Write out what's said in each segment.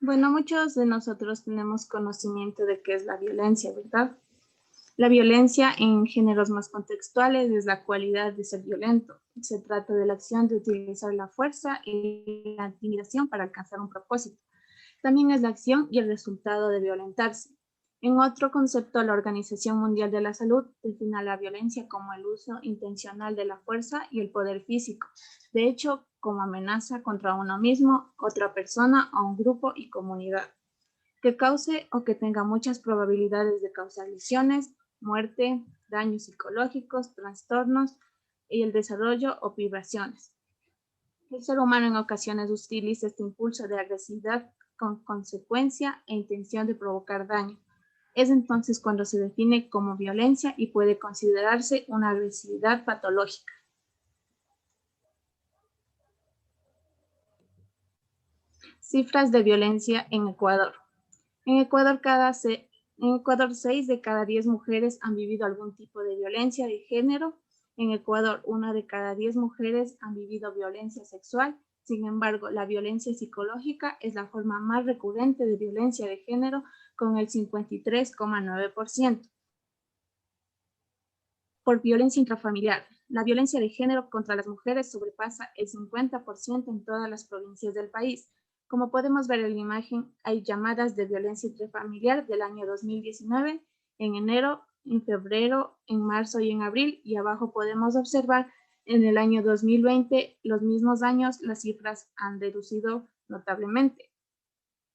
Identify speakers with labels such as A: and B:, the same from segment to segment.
A: Bueno, muchos de nosotros tenemos conocimiento de qué es la violencia, ¿verdad? La violencia en géneros más contextuales es la cualidad de ser violento. Se trata de la acción de utilizar la fuerza y la intimidación para alcanzar un propósito. También es la acción y el resultado de violentarse. En otro concepto, la Organización Mundial de la Salud define la violencia como el uso intencional de la fuerza y el poder físico, de hecho, como amenaza contra uno mismo, otra persona o un grupo y comunidad, que cause o que tenga muchas probabilidades de causar lesiones, muerte, daños psicológicos, trastornos y el desarrollo o privaciones. El ser humano en ocasiones utiliza este impulso de agresividad con consecuencia e intención de provocar daño. Es entonces cuando se define como violencia y puede considerarse una agresividad patológica. Cifras de violencia en Ecuador. En Ecuador, en Ecuador 6 de cada 10 mujeres han vivido algún tipo de violencia de género. En Ecuador, 1 de cada 10 mujeres han vivido violencia sexual. Sin embargo, la violencia psicológica es la forma más recurrente de violencia de género con el 53,9%. Por violencia intrafamiliar. La violencia de género contra las mujeres sobrepasa el 50% en todas las provincias del país. Como podemos ver en la imagen, hay llamadas de violencia intrafamiliar del año 2019, en enero, en febrero, en marzo y en abril, y abajo podemos observar en el año 2020, los mismos años, las cifras han reducido notablemente.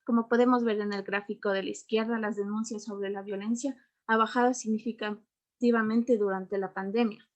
A: Como podemos ver en el gráfico de la izquierda, las denuncias sobre la violencia ha bajado significativamente durante la pandemia.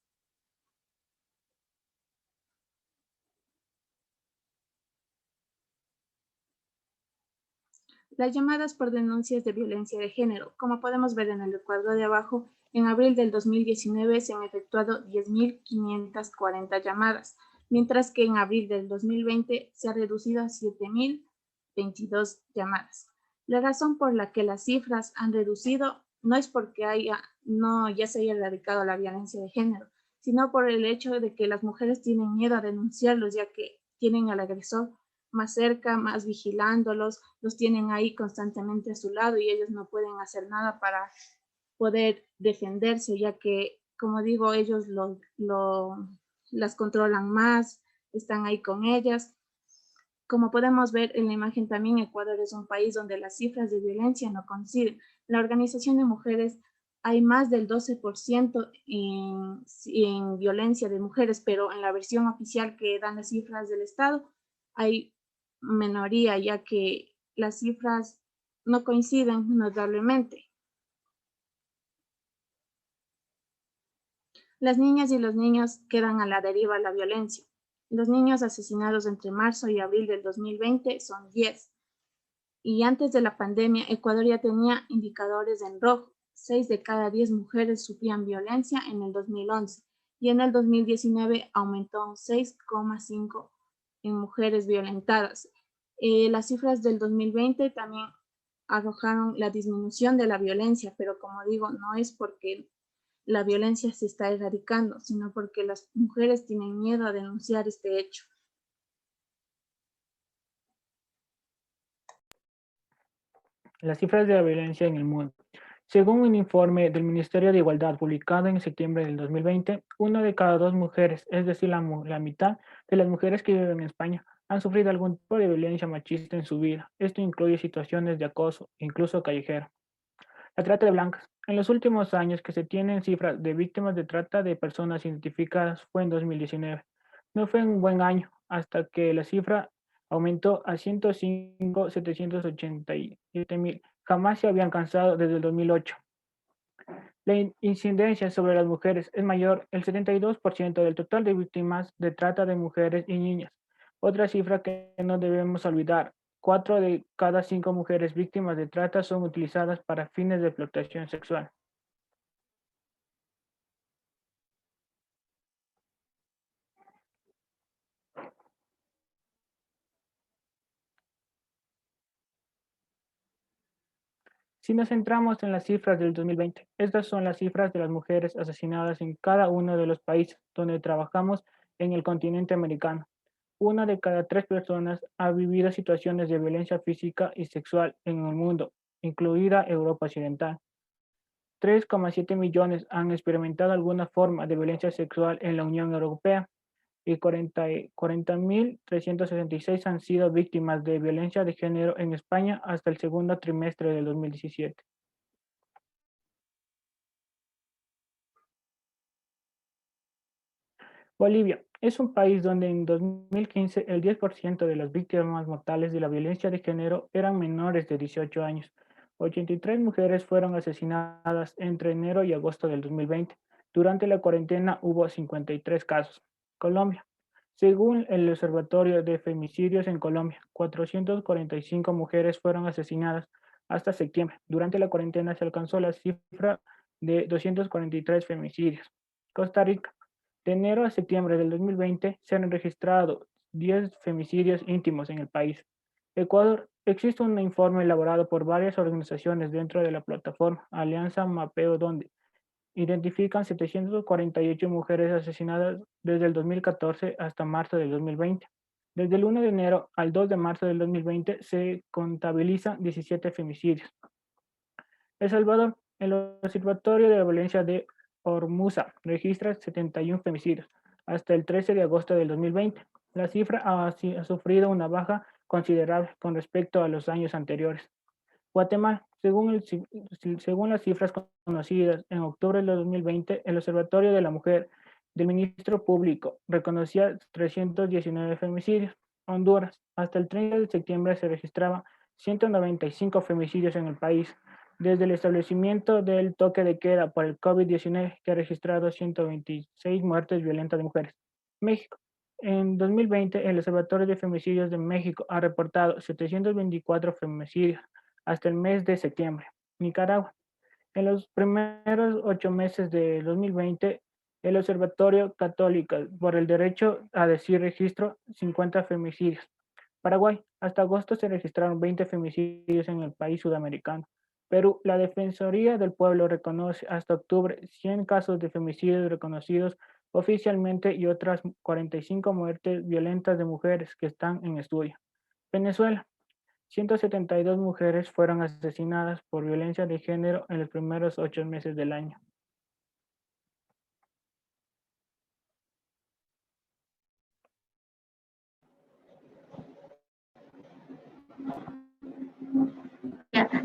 A: Las llamadas por denuncias de violencia de género. Como podemos ver en el recuadro de abajo, en abril del 2019 se han efectuado 10.540 llamadas, mientras que en abril del 2020 se ha reducido a 7.022 llamadas. La razón por la que las cifras han reducido no es porque ya se haya erradicado la violencia de género, sino por el hecho de que las mujeres tienen miedo a denunciarlos, ya que tienen al agresor más cerca, más vigilándolos, los tienen ahí constantemente a su lado y ellos no pueden hacer nada para poder defenderse, ya que, como digo, ellos las controlan más, están ahí con ellas. Como podemos ver en la imagen también, Ecuador es un país donde las cifras de violencia no coinciden. La Organización de Mujeres hay más del 12% en violencia de mujeres, pero en la versión oficial que dan las cifras del Estado hay minoría, ya que las cifras no coinciden notablemente. Las niñas y los niños quedan a la deriva de la violencia. Los niños asesinados entre marzo y abril del 2020 son 10. Y antes de la pandemia, Ecuador ya tenía indicadores en rojo. 6 de cada 10 mujeres sufrían violencia en el 2011 y en el 2019 aumentó a un 6,5 en mujeres violentadas. Las cifras del 2020 también arrojaron la disminución de la violencia, pero como digo, no es porque la violencia se está erradicando, sino porque las mujeres tienen miedo a denunciar este hecho.
B: Las cifras de la violencia en el mundo. Según un informe del Ministerio de Igualdad publicado en septiembre del 2020, 1 de cada 2 mujeres, es decir, la mitad de las mujeres que viven en España, han sufrido algún tipo de violencia machista en su vida. Esto incluye situaciones de acoso, incluso callejero. La trata de blancas. En los últimos años que se tienen cifras de víctimas de trata de personas identificadas fue en 2019. No fue un buen año hasta que la cifra aumentó a 105.787.000. Jamás se había alcanzado desde el 2008. La incidencia sobre las mujeres es mayor, el 72% del total de víctimas de trata de mujeres y niñas. Otra cifra que no debemos olvidar, 4 de cada 5 mujeres víctimas de trata son utilizadas para fines de explotación sexual. Si nos centramos en las cifras del 2020, estas son las cifras de las mujeres asesinadas en cada uno de los países donde trabajamos en el continente americano. Una de cada 3 personas ha vivido situaciones de violencia física y sexual en el mundo, incluida Europa Occidental. 3,7 millones han experimentado alguna forma de violencia sexual en la Unión Europea y 40.366 han sido víctimas de violencia de género en España hasta el segundo trimestre del 2017. Bolivia es un país donde en 2015 el 10% de las víctimas mortales de la violencia de género eran menores de 18 años. 83 mujeres fueron asesinadas entre enero y agosto del 2020. Durante la cuarentena hubo 53 casos. Colombia. Según el Observatorio de Femicidios en Colombia, 445 mujeres fueron asesinadas hasta septiembre. Durante la cuarentena se alcanzó la cifra de 243 femicidios. Costa Rica. De enero a septiembre del 2020 se han registrado 10 femicidios íntimos en el país. Ecuador. Existe un informe elaborado por varias organizaciones dentro de la plataforma Alianza Mapeo donde identifican 748 mujeres asesinadas desde el 2014 hasta marzo del 2020. Desde el 1 de enero al 2 de marzo del 2020 se contabilizan 17 femicidios. El Salvador. El Observatorio de la Violencia de Hormuza registra 71 femicidios hasta el 13 de agosto del 2020. La cifra ha sufrido una baja considerable con respecto a los años anteriores. Guatemala, según las cifras conocidas en octubre de 2020, el Observatorio de la Mujer del Ministro Público reconocía 319 femicidios. Honduras, hasta el 30 de septiembre se registraban 195 femicidios en el país. Desde el establecimiento del toque de queda por el COVID-19, que ha registrado 126 muertes violentas de mujeres. México. En 2020, el Observatorio de Femicidios de México ha reportado 724 femicidios hasta el mes de septiembre. Nicaragua. En los primeros 8 meses de 2020, el Observatorio Católico por el Derecho a Decir registró 50 femicidios. Paraguay. Hasta agosto se registraron 20 femicidios en el país sudamericano. Perú. La Defensoría del Pueblo reconoce hasta octubre 100 casos de femicidios reconocidos oficialmente y otras 45 muertes violentas de mujeres que están en estudio. Venezuela. 172 mujeres fueron asesinadas por violencia de género en los primeros 8 meses del año.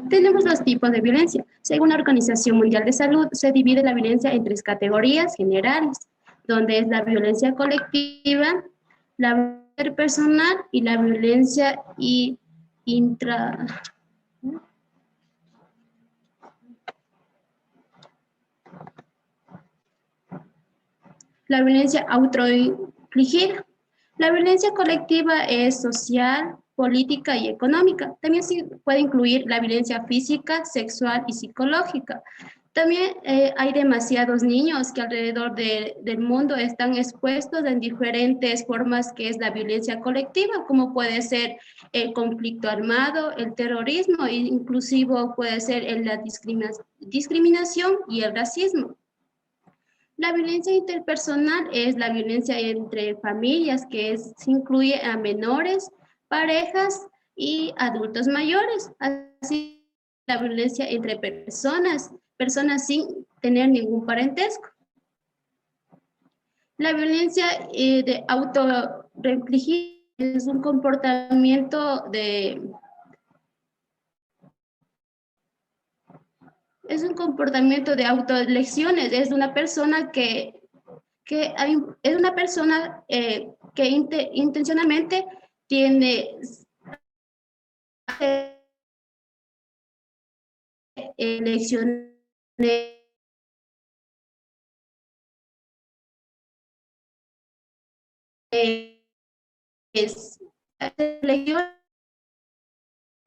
C: Tenemos dos tipos de violencia. Según la Organización Mundial de Salud, se divide la violencia en 3 categorías generales, donde es la violencia colectiva, la violencia interpersonal y la violencia intra... La violencia autoinfligida. La violencia colectiva es social, política y económica. También se puede incluir la violencia física, sexual y psicológica. También hay demasiados niños que alrededor del mundo están expuestos en diferentes formas que es la violencia colectiva, como puede ser el conflicto armado, el terrorismo, e inclusive puede ser la discriminación y el racismo. La violencia interpersonal es la violencia entre familias, que se incluye a menores, parejas y adultos mayores. Así, la violencia entre personas sin tener ningún parentesco. La violencia de autorrefligida es un comportamiento de... Es un comportamiento de autolecciones, es una persona que intencionalmente tiene lecciones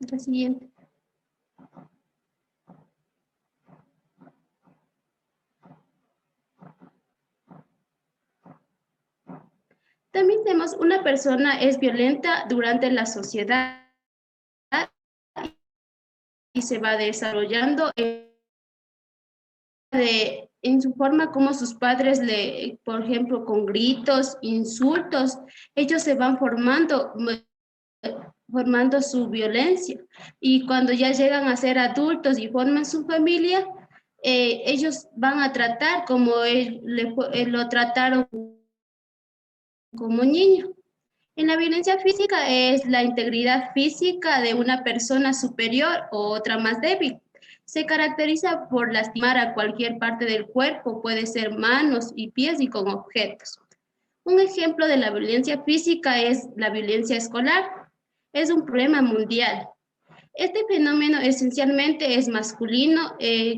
C: la siguiente. También tenemos una persona es violenta durante la sociedad y se va desarrollando en su forma como sus padres por ejemplo, con gritos, insultos, ellos se van formando su violencia. Y cuando ya llegan a ser adultos y forman su familia, ellos van a tratar como lo trataron como niño. En la violencia física es la integridad física de una persona superior o otra más débil. Se caracteriza por lastimar a cualquier parte del cuerpo, puede ser manos y pies y con objetos. Un ejemplo de la violencia física es la violencia escolar. Es un problema mundial. Este fenómeno esencialmente es masculino,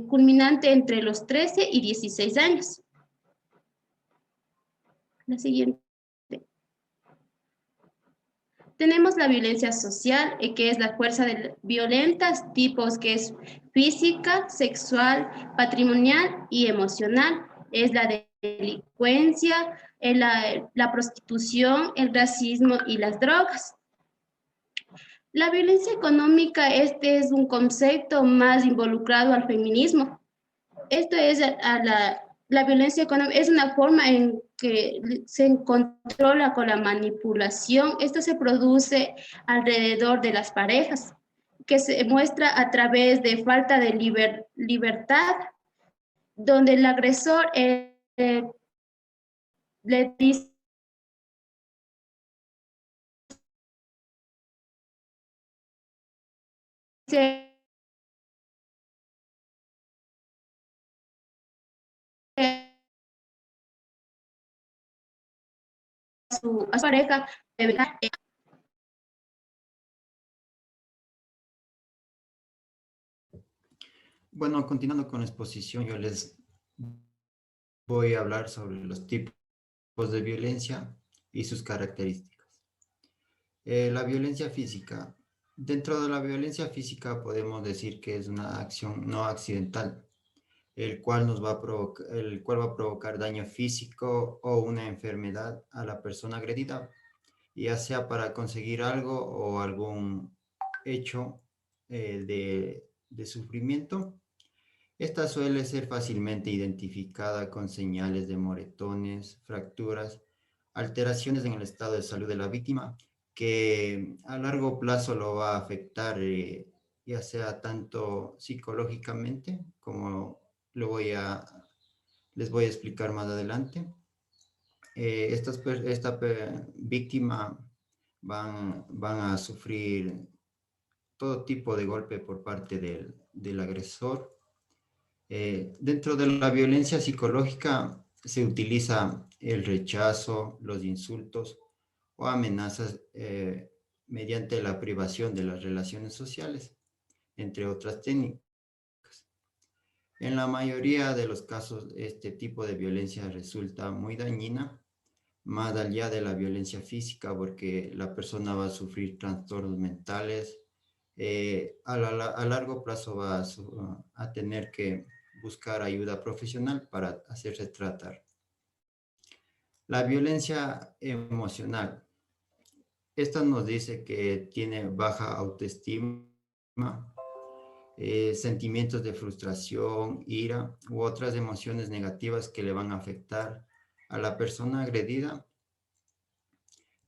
C: culminante entre los 13 y 16 años. La siguiente. Tenemos la violencia social, que es la fuerza de violentas tipos que es física, sexual, patrimonial y emocional. Es la delincuencia, la prostitución, el racismo y las drogas. La violencia económica, este es un concepto más involucrado al feminismo. Esto es la violencia económica, es una forma en que se controla con la manipulación. Esto se produce alrededor de las parejas, que se muestra a través de falta de libertad, donde el agresor le dice a su pareja, de verdad,
D: Bueno, continuando con la exposición, yo les voy a hablar sobre los tipos de violencia y sus características. La violencia física. Dentro de la violencia física podemos decir que es una acción no accidental, el cual va a provocar daño físico o una enfermedad a la persona agredida, ya sea para conseguir algo o algún hecho de sufrimiento. Esta suele ser fácilmente identificada con señales de moretones, fracturas, alteraciones en el estado de salud de la víctima, que a largo plazo lo va a afectar, ya sea tanto psicológicamente, como les voy a explicar más adelante. Esta víctima van a sufrir todo tipo de golpe por parte del agresor. Dentro de la violencia psicológica se utiliza el rechazo, los insultos o amenazas mediante la privación de las relaciones sociales, entre otras técnicas. En la mayoría de los casos, este tipo de violencia resulta muy dañina, más allá de la violencia física, porque la persona va a sufrir trastornos mentales. A largo plazo va a tener que buscar ayuda profesional para hacerse tratar. La violencia emocional. Esta nos dice que tiene baja autoestima, sentimientos de frustración, ira u otras emociones negativas que le van a afectar a la persona agredida.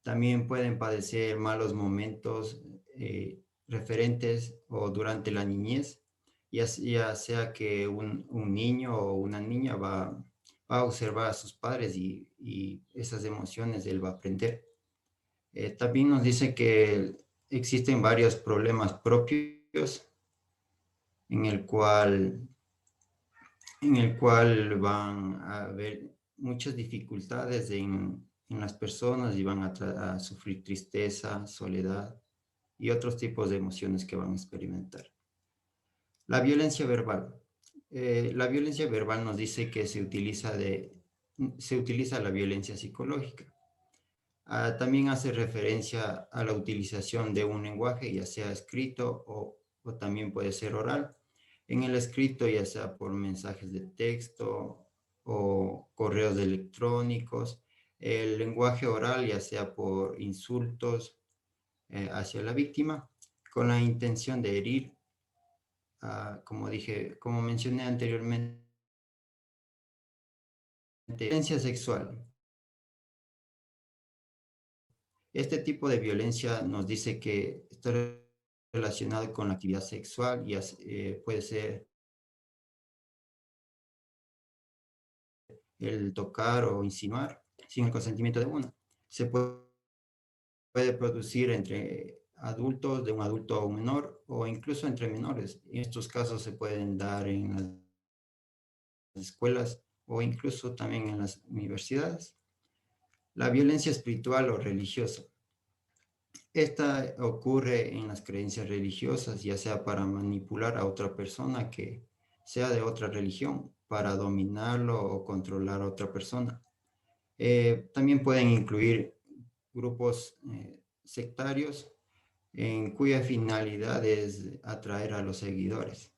D: También pueden padecer malos momentos referentes o durante la niñez, ya sea que un niño o una niña va a observar a sus padres y esas emociones él va a aprender. También nos dice que existen varios problemas propios en el cual van a haber muchas dificultades en las personas y van a sufrir tristeza, soledad y otros tipos de emociones que van a experimentar. La violencia verbal. La violencia verbal nos dice que se utiliza la violencia psicológica. También hace referencia a la utilización de un lenguaje, ya sea escrito o también puede ser oral. En el escrito, ya sea por mensajes de texto o correos electrónicos. El lenguaje oral, ya sea por insultos hacia la víctima, con la intención de herir, como mencioné anteriormente, Violencia sexual. Este tipo de violencia nos dice que está relacionado con la actividad sexual y puede ser el tocar o insinuar sin el consentimiento de uno. Se puede producir entre adultos, de un adulto a un menor, o incluso entre menores. En estos casos se pueden dar en las escuelas o incluso también en las universidades. La violencia espiritual o religiosa. Esta ocurre en las creencias religiosas, ya sea para manipular a otra persona que sea de otra religión, para dominarlo o controlar a otra persona. También pueden incluir grupos sectarios en cuya finalidad es atraer a los seguidores.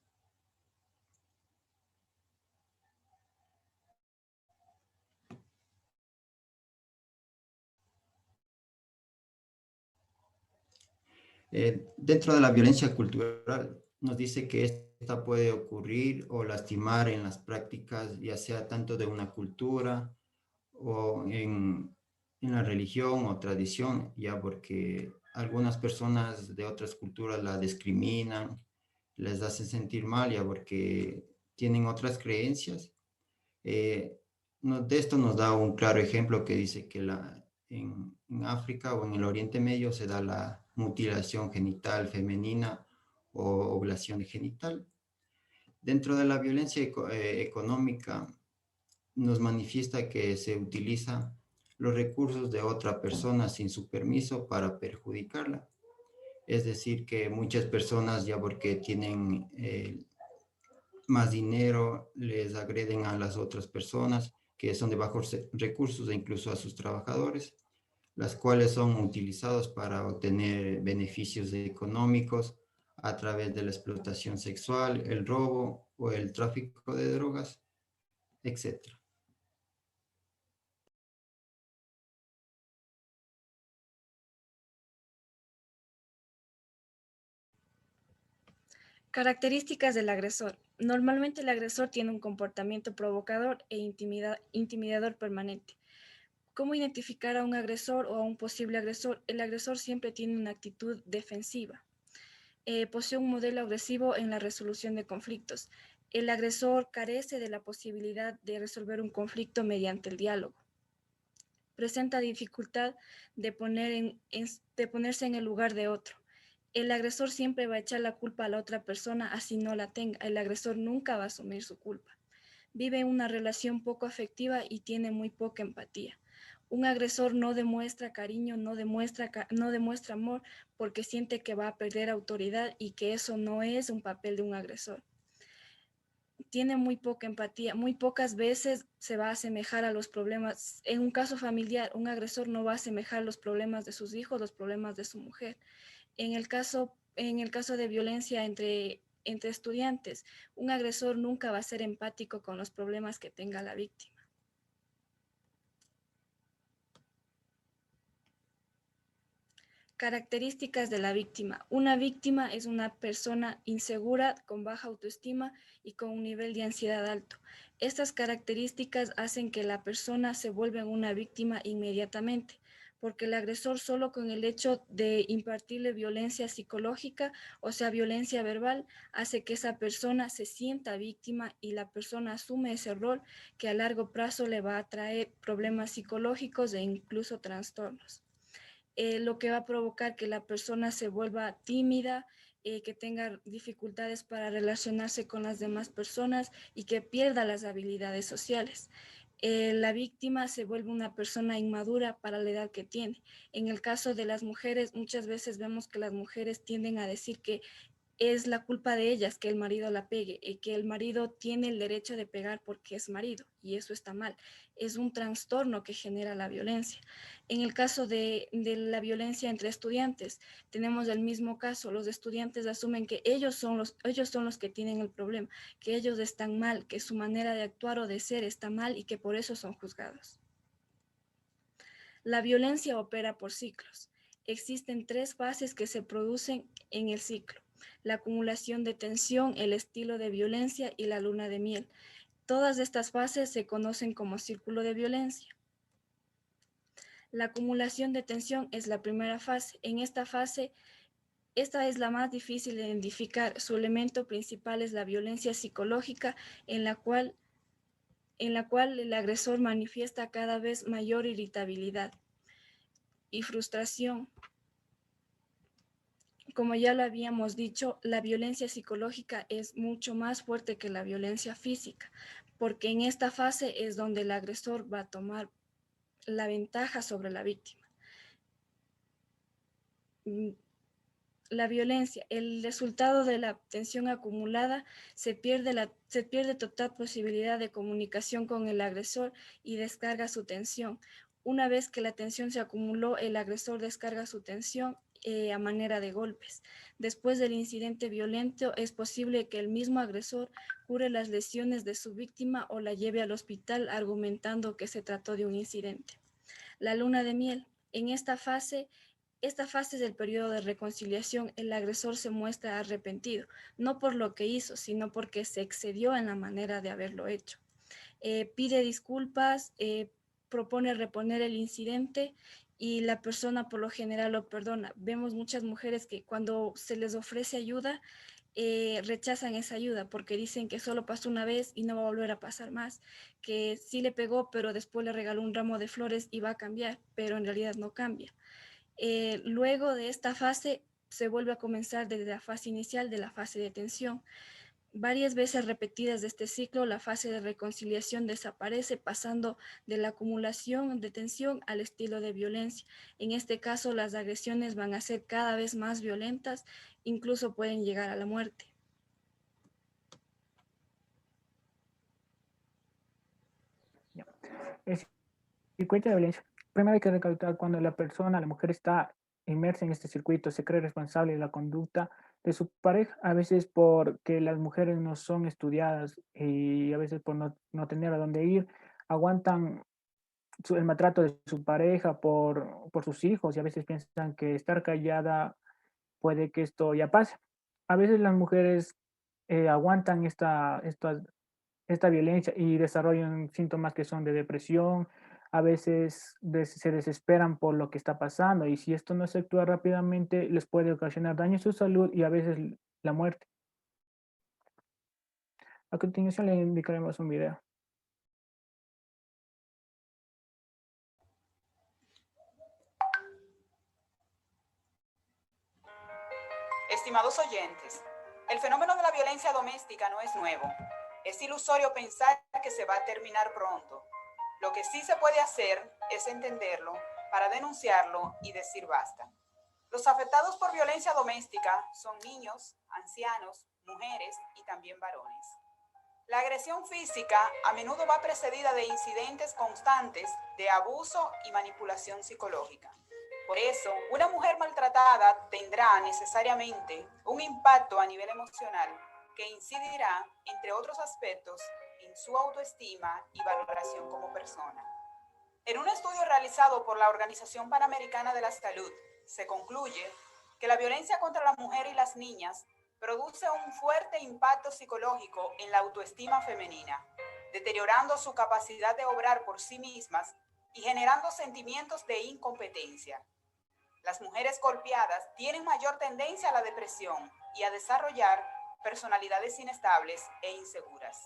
D: Dentro de la violencia cultural, nos dice que esta puede ocurrir o lastimar en las prácticas, ya sea tanto de una cultura o en la religión o tradición, ya porque algunas personas de otras culturas la discriminan, les hacen sentir mal, ya porque tienen otras creencias. De esto nos da un claro ejemplo que dice que en África o en el Oriente Medio se da la mutilación genital femenina o oblación genital. Dentro de la violencia económica nos manifiesta que se utiliza los recursos de otra persona sin su permiso para perjudicarla. Es decir, que muchas personas ya porque tienen más dinero, les agreden a las otras personas que son de bajos recursos e incluso a sus trabajadores, las cuales son utilizados para obtener beneficios económicos a través de la explotación sexual, el robo o el tráfico de drogas, etc.
E: Características del agresor. Normalmente el agresor tiene un comportamiento provocador e intimidador permanente. ¿Cómo identificar a un agresor o a un posible agresor? El agresor siempre tiene una actitud defensiva. Posee un modelo agresivo en la resolución de conflictos. El agresor carece de la posibilidad de resolver un conflicto mediante el diálogo. Presenta dificultad de ponerse en el lugar de otro. El agresor siempre va a echar la culpa a la otra persona, así no la tenga. El agresor nunca va a asumir su culpa. Vive una relación poco afectiva y tiene muy poca empatía. Un agresor no demuestra cariño, no demuestra amor porque siente que va a perder autoridad y que eso no es un papel de un agresor. Tiene muy poca empatía, muy pocas veces se va a asemejar a los problemas. En un caso familiar, un agresor no va a asemejar los problemas de sus hijos, los problemas de su mujer. En el caso de violencia entre estudiantes, un agresor nunca va a ser empático con los problemas que tenga la víctima. Características de la víctima. Una víctima es una persona insegura, con baja autoestima y con un nivel de ansiedad alto. Estas características hacen que la persona se vuelva una víctima inmediatamente, porque el agresor solo con el hecho de impartirle violencia psicológica, o sea, violencia verbal, hace que esa persona se sienta víctima y la persona asume ese rol que a largo plazo le va a traer problemas psicológicos e incluso trastornos. Lo que va a provocar que la persona se vuelva tímida, que tenga dificultades para relacionarse con las demás personas y que pierda las habilidades sociales. La víctima se vuelve una persona inmadura para la edad que tiene. En el caso de las mujeres, muchas veces vemos que las mujeres tienden a decir que es la culpa de ellas que el marido la pegue, y que el marido tiene el derecho de pegar porque es marido, y eso está mal. Es un trastorno que genera la violencia. En el caso de la violencia entre estudiantes, tenemos el mismo caso. Los estudiantes asumen que ellos son los que tienen el problema, que ellos están mal, que su manera de actuar o de ser está mal y que por eso son juzgados. La violencia opera por ciclos. Existen 3 fases que se producen en el ciclo: la acumulación de tensión, el estilo de violencia y la luna de miel. Todas estas fases se conocen como círculo de violencia. La acumulación de tensión es la primera fase. En esta fase, esta es la más difícil de identificar. Su elemento principal es la violencia psicológica, en la cual el agresor manifiesta cada vez mayor irritabilidad y frustración. Como ya lo habíamos dicho, la violencia psicológica es mucho más fuerte que la violencia física, porque en esta fase es donde el agresor va a tomar la ventaja sobre la víctima. La violencia, el resultado de la tensión acumulada, se pierde total posibilidad de comunicación con el agresor y descarga su tensión. Una vez que la tensión se acumuló, el agresor descarga su tensión a manera de golpes. Después del incidente violento, es posible que el mismo agresor cure las lesiones de su víctima o la lleve al hospital argumentando que se trató de un incidente. La luna de miel. En esta fase es el periodo de reconciliación. El agresor se muestra arrepentido, no por lo que hizo, sino porque se excedió en la manera de haberlo hecho. Pide disculpas, propone reponer el incidente y la persona por lo general lo perdona. Vemos muchas mujeres que cuando se les ofrece ayuda, rechazan esa ayuda porque dicen que solo pasó una vez y no va a volver a pasar más, que sí le pegó, pero después le regaló un ramo de flores y va a cambiar, pero en realidad no cambia. Luego de esta fase se vuelve a comenzar desde la fase inicial de la fase de tensión. Varias veces repetidas de este ciclo, la fase de reconciliación desaparece, pasando de la acumulación de tensión al estilo de violencia. En este caso, las agresiones van a ser cada vez más violentas, incluso pueden llegar a la muerte.
B: El circuito de violencia. Primero hay que recalcar cuando la mujer está inmersa en este circuito, se cree responsable de la conducta de su pareja, a veces porque las mujeres no son estudiadas y a veces por no tener a dónde ir, aguantan el maltrato de su pareja por sus hijos y a veces piensan que estar callada puede que esto ya pase. A veces las mujeres aguantan esta violencia y desarrollan síntomas que son de depresión, a veces se desesperan por lo que está pasando y si esto no se actúa rápidamente les puede ocasionar daño a su salud y a veces la muerte. A continuación le indicaremos un video.
F: Estimados oyentes, el fenómeno de la violencia doméstica no es nuevo. Es ilusorio pensar que se va a terminar pronto. Lo que sí se puede hacer es entenderlo para denunciarlo y decir basta. Los afectados por violencia doméstica son niños, ancianos, mujeres y también varones. La agresión física a menudo va precedida de incidentes constantes de abuso y manipulación psicológica. Por eso, una mujer maltratada tendrá necesariamente un impacto a nivel emocional que incidirá, entre otros aspectos, en su autoestima y valoración como persona. En un estudio realizado por la Organización Panamericana de la Salud, se concluye que la violencia contra la mujer y las niñas produce un fuerte impacto psicológico en la autoestima femenina, deteriorando su capacidad de obrar por sí mismas y generando sentimientos de incompetencia. Las mujeres golpeadas tienen mayor tendencia a la depresión y a desarrollar personalidades inestables e inseguras.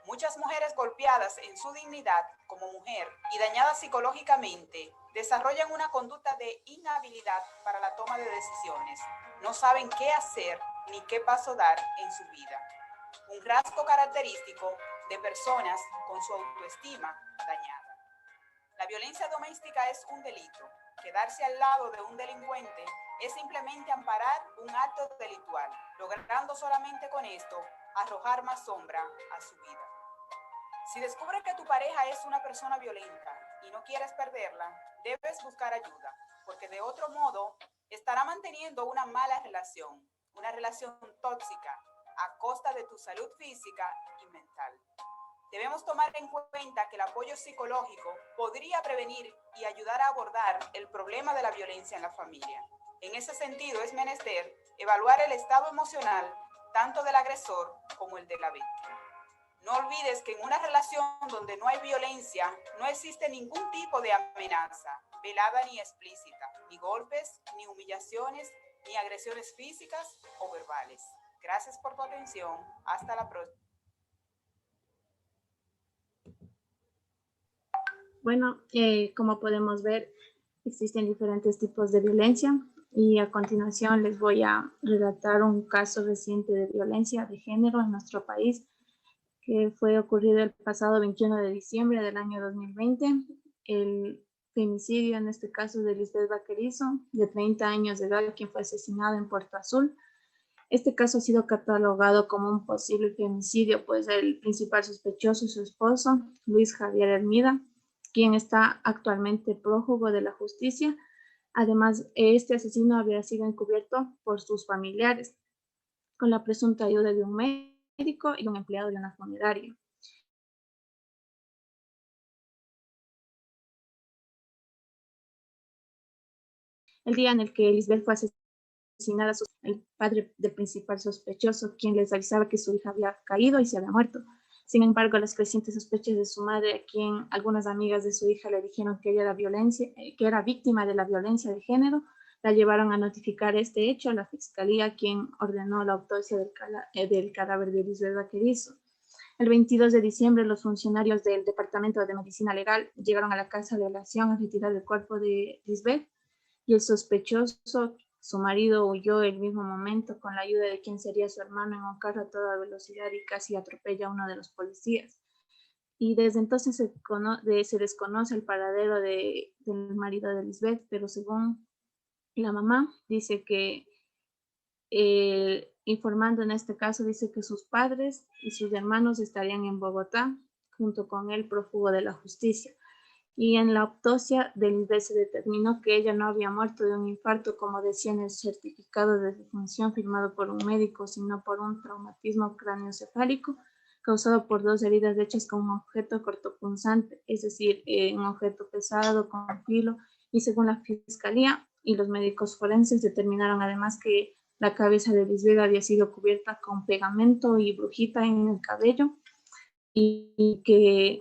F: Muchas mujeres golpeadas en su dignidad como mujer y dañadas psicológicamente desarrollan una conducta de inhabilidad para la toma de decisiones. No saben qué hacer ni qué paso dar en su vida. Un rasgo característico de personas con su autoestima dañada. La violencia doméstica es un delito. Quedarse al lado de un delincuente es simplemente amparar un acto delictual, logrando solamente con esto arrojar más sombra a su vida. Si descubres que tu pareja es una persona violenta y no quieres perderla, debes buscar ayuda, porque de otro modo estará manteniendo una mala relación, una relación tóxica, a costa de tu salud física y mental. Debemos tomar en cuenta que el apoyo psicológico podría prevenir y ayudar a abordar el problema de la violencia en la familia. En ese sentido, es menester evaluar el estado emocional tanto del agresor como el de la víctima. No olvides que en una relación donde no hay violencia, no existe ningún tipo de amenaza, velada ni explícita, ni golpes, ni humillaciones, ni agresiones físicas o verbales. Gracias por tu atención. Hasta la próxima.
A: Bueno, como podemos ver, existen diferentes tipos de violencia y a continuación les voy a redactar un caso reciente de violencia de género en nuestro país que fue ocurrido el pasado 21 de diciembre del año 2020. El femicidio, en este caso, de Lisbeth Vaquerizo, de 30 años de edad, quien fue asesinado en Puerto Azul. Este caso ha sido catalogado como un posible femicidio, pues el principal sospechoso es su esposo, Luis Javier Hermida, quien está actualmente prófugo de la justicia. Además, este asesino había sido encubierto por sus familiares, con la presunta ayuda de un médico y un empleado de una funeraria. El día en el que Lisbeth fue asesinada, el padre del principal sospechoso, quien les avisaba que su hija había caído y se había muerto. Sin embargo, las crecientes sospechas de su madre, a quien algunas amigas de su hija le dijeron que ella era que era víctima de la violencia de género, la llevaron a notificar este hecho a la fiscalía, quien ordenó la autopsia del cadáver de Lisbeth Vaquerizo. El 22 de diciembre, los funcionarios del Departamento de Medicina Legal llegaron a la casa de violación a retirar el cuerpo de Lisbeth y el sospechoso, su marido, huyó el mismo momento con la ayuda de quien sería su hermano en un carro a toda velocidad y casi atropella a uno de los policías. Y desde entonces se desconoce el paradero del marido de Lisbeth, pero según la mamá, dice que informando en este caso, dice que sus padres y sus hermanos estarían en Bogotá, junto con el prófugo de la justicia. Y en la autopsia de Lisbeth se determinó que ella no había muerto de un infarto, como decía en el certificado de defunción firmado por un médico, sino por un traumatismo craneoencefálico causado por 2 heridas hechas con un objeto cortopunzante, es decir, un objeto pesado con filo. Y según la fiscalía y los médicos forenses determinaron además que la cabeza de Lisbeth había sido cubierta con pegamento y brujita en el cabello y que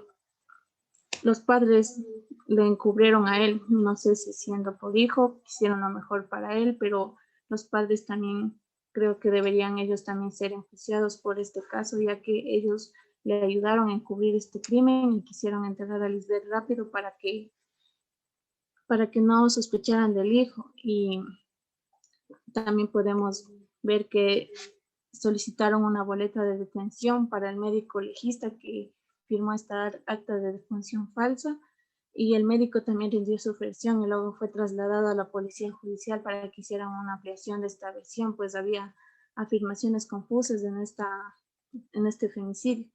A: los padres le encubrieron a él, no sé si siendo por hijo, quisieron lo mejor para él, pero los padres también creo que deberían ellos también ser enjuiciados por este caso, ya que ellos le ayudaron a encubrir este crimen y quisieron enterrar a Lisbeth rápido para que no sospecharan del hijo. Y también podemos ver que solicitaron una boleta de detención para el médico legista que firmó esta acta de defunción falsa, y el médico también rindió su versión y luego fue trasladado a la policía judicial para que hicieran una ampliación de esta versión, pues había afirmaciones confusas en este femicidio.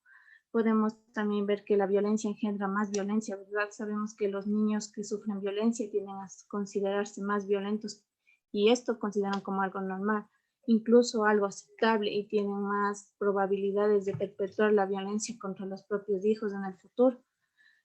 A: Podemos también ver que la violencia engendra más violencia, ¿verdad? Sabemos que los niños que sufren violencia tienden a considerarse más violentos y esto consideran como algo normal, incluso algo aceptable, y tienen más probabilidades de perpetrar la violencia contra los propios hijos en el futuro.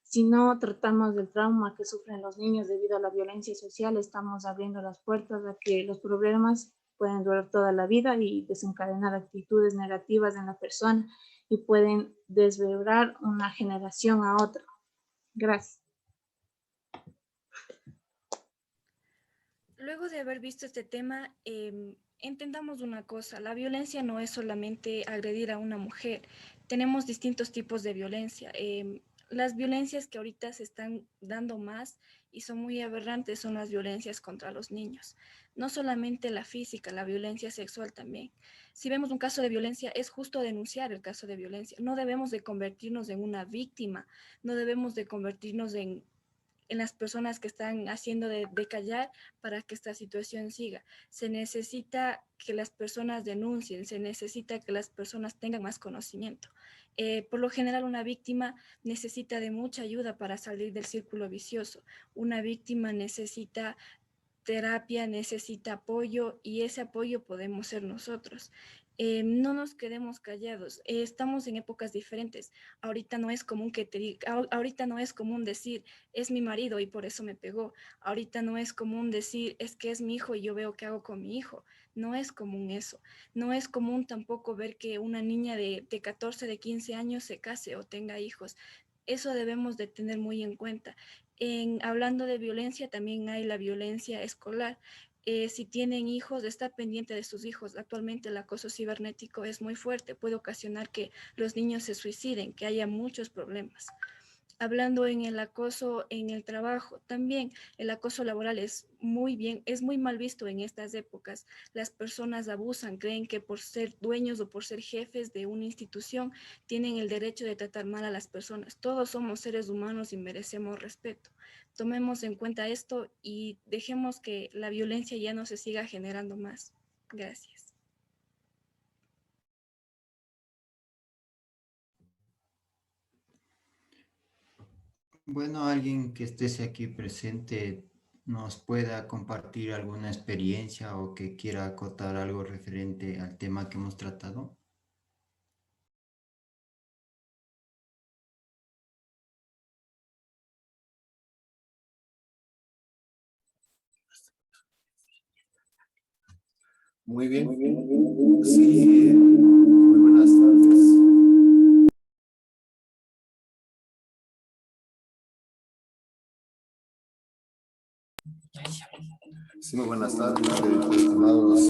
A: Si no tratamos del trauma que sufren los niños debido a la violencia social, estamos abriendo las puertas a que los problemas pueden durar toda la vida y desencadenar actitudes negativas en la persona y pueden desbebrar una generación a otra. Gracias.
E: Luego de haber visto este tema, entendamos una cosa: la violencia no es solamente agredir a una mujer, tenemos distintos tipos de violencia. Las violencias que ahorita se están dando más y son muy aberrantes son las violencias contra los niños. No solamente la física, la violencia sexual también. Si vemos un caso de violencia, es justo denunciar el caso de violencia. No debemos de convertirnos en una víctima, no debemos de convertirnos en las personas que están haciendo de callar para que esta situación siga. Se necesita que las personas denuncien, se necesita que las personas tengan más conocimiento. Por lo general, una víctima necesita de mucha ayuda para salir del círculo vicioso. Una víctima necesita terapia, necesita apoyo, y ese apoyo podemos ser nosotros. No nos quedemos callados. Estamos en épocas diferentes. Ahorita no es común ahorita no es común decir es mi marido y por eso me pegó. Ahorita no es común decir es que es mi hijo y yo veo qué hago con mi hijo. No es común eso. No es común tampoco ver que una niña de 14, de 15 años se case o tenga hijos. Eso debemos de tener muy en cuenta. Hablando de violencia, también hay la violencia escolar. Si tienen hijos, está pendiente de sus hijos. Actualmente el acoso cibernético es muy fuerte, puede ocasionar que los niños se suiciden, que haya muchos problemas. Hablando en el acoso en el trabajo, también el acoso laboral es muy mal visto en estas épocas. Las personas abusan, creen que por ser dueños o por ser jefes de una institución tienen el derecho de tratar mal a las personas. Todos somos seres humanos y merecemos respeto. Tomemos en cuenta esto y dejemos que la violencia ya no se siga generando más. Gracias.
D: Bueno, alguien que esté aquí presente nos pueda compartir alguna experiencia o que quiera acotar algo referente al tema que hemos tratado.
G: Muy bien. Sí, muy buenas tardes. Sí, muy buenas tardes, estimados.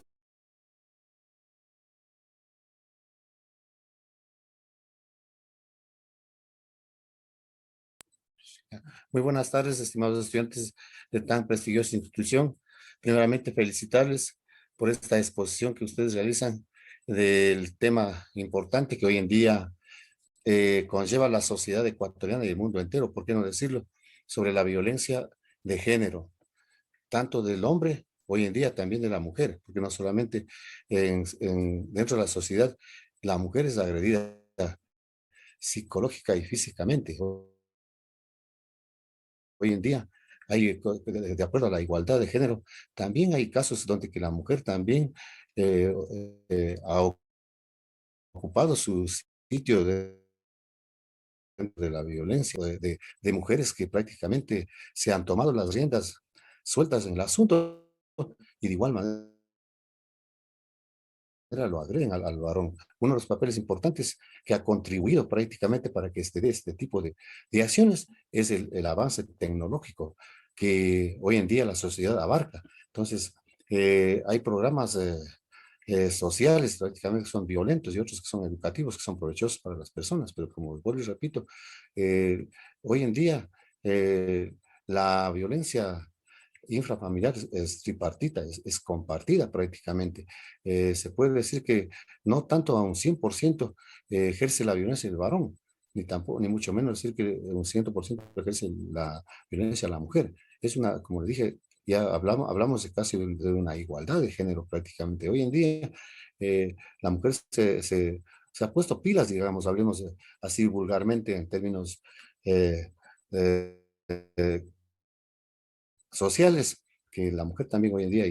G: Muy buenas tardes, estimados estudiantes de tan prestigiosa institución. Primeramente, felicitarles por esta exposición que ustedes realizan del tema importante que hoy en día conlleva la sociedad ecuatoriana y el mundo entero, ¿por qué no decirlo? Sobre la violencia de género, tanto del hombre, hoy en día también de la mujer, porque no solamente dentro de la sociedad, la mujer es agredida psicológica y físicamente. Hoy en día, de acuerdo a la igualdad de género, también hay casos donde que la mujer también eh, ha ocupado su sitio de la violencia, de mujeres que prácticamente se han tomado las riendas sueltas en el asunto y de igual manera lo agreden al varón. Uno de los papeles importantes que ha contribuido prácticamente para que este tipo de acciones es el avance tecnológico que hoy en día la sociedad abarca. Entonces, hay programas sociales prácticamente que son violentos y otros que son educativos, que son provechosos para las personas, pero como vuelvo y repito, hoy en día la violencia infrafamiliar es tripartita, es compartida prácticamente. Se puede decir que no tanto a un 100% ejerce la violencia el varón, ni tampoco, ni mucho menos decir que un 100% ejerce la violencia a la mujer. Es una, como le dije, ya hablamos de casi de una igualdad de género prácticamente. Hoy en día la mujer se ha puesto pilas, digamos, hablemos así vulgarmente en términos eh, eh, eh, sociales, que la mujer también hoy en día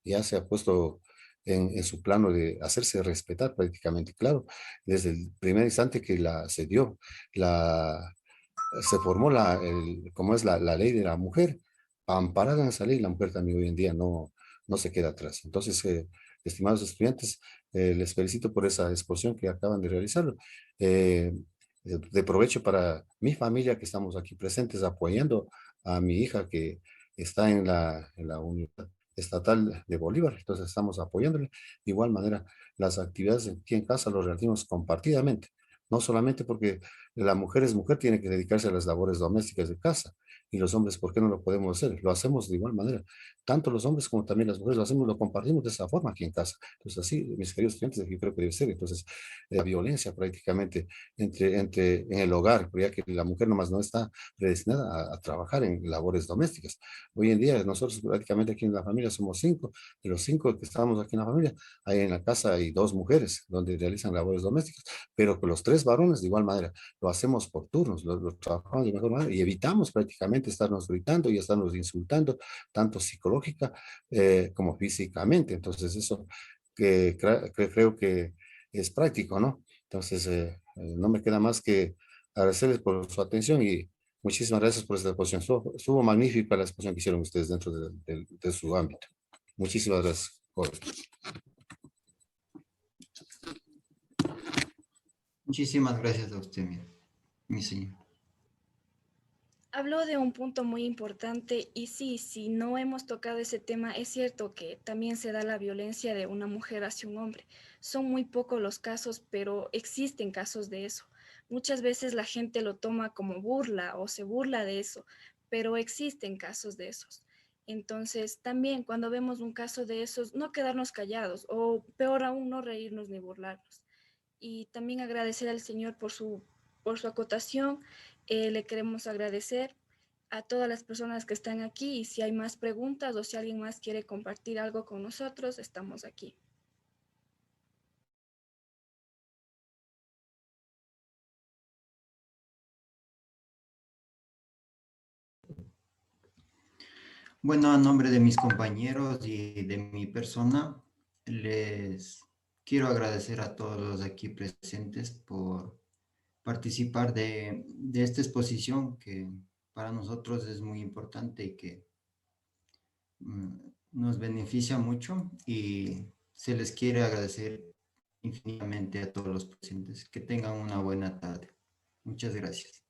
G: ya se ha puesto en su plano de hacerse respetar prácticamente. Claro, desde el primer instante que se formó como es la ley de la mujer, amparada en esa ley, la mujer también hoy en día no se queda atrás. Entonces, estimados estudiantes, les felicito por esa exposición que acaban de realizar. Eh, de provecho para mi familia que estamos aquí presentes apoyando a mi hija que está en la Universidad Estatal de Bolívar, entonces estamos apoyándole. De igual manera, las actividades aquí en casa los realizamos compartidamente, no solamente porque la mujer es mujer, tiene que dedicarse a las labores domésticas de casa, y los hombres, ¿por qué no lo podemos hacer? Lo hacemos de igual manera, tanto los hombres como también las mujeres lo hacemos, lo compartimos de esa forma aquí en casa. Entonces así, mis queridos estudiantes, aquí creo que debe ser. Entonces, la violencia prácticamente en el hogar, pero ya que la mujer nomás no está predestinada a trabajar en labores domésticas. Hoy en día nosotros prácticamente aquí en la familia somos 5, de los 5 que estamos aquí en la familia, hay en la casa hay 2 mujeres donde realizan labores domésticas, pero con los 3 varones de igual manera, lo hacemos por turnos, lo trabajamos de mejor manera y evitamos prácticamente estarnos gritando y estarnos insultando, tanto psicológica como físicamente. Entonces eso que creo que es práctico, ¿no? Entonces, no me queda más que agradecerles por su atención y muchísimas gracias por esta exposición. Estuvo magnífica la exposición que hicieron ustedes dentro de su ámbito. Muchísimas gracias. Jorge.
D: Muchísimas gracias a usted, mi señor.
E: Habló de un punto muy importante y sí, si no hemos tocado ese tema, es cierto que también se da la violencia de una mujer hacia un hombre. Son muy pocos los casos, pero existen casos de eso. Muchas veces la gente lo toma como burla o se burla de eso, pero existen casos de esos. Entonces, también cuando vemos un caso de esos, no quedarnos callados o peor aún, no reírnos ni burlarnos. Y también agradecer al Señor por su acotación. Le queremos agradecer a todas las personas que están aquí y si hay más preguntas o si alguien más quiere compartir algo con nosotros, estamos aquí.
D: Bueno, a nombre de mis compañeros y de mi persona, les quiero agradecer a todos los aquí presentes por participar de esta exposición que para nosotros es muy importante y que nos beneficia mucho y se les quiere agradecer infinitamente a todos los presentes. Que tengan una buena tarde. Muchas gracias.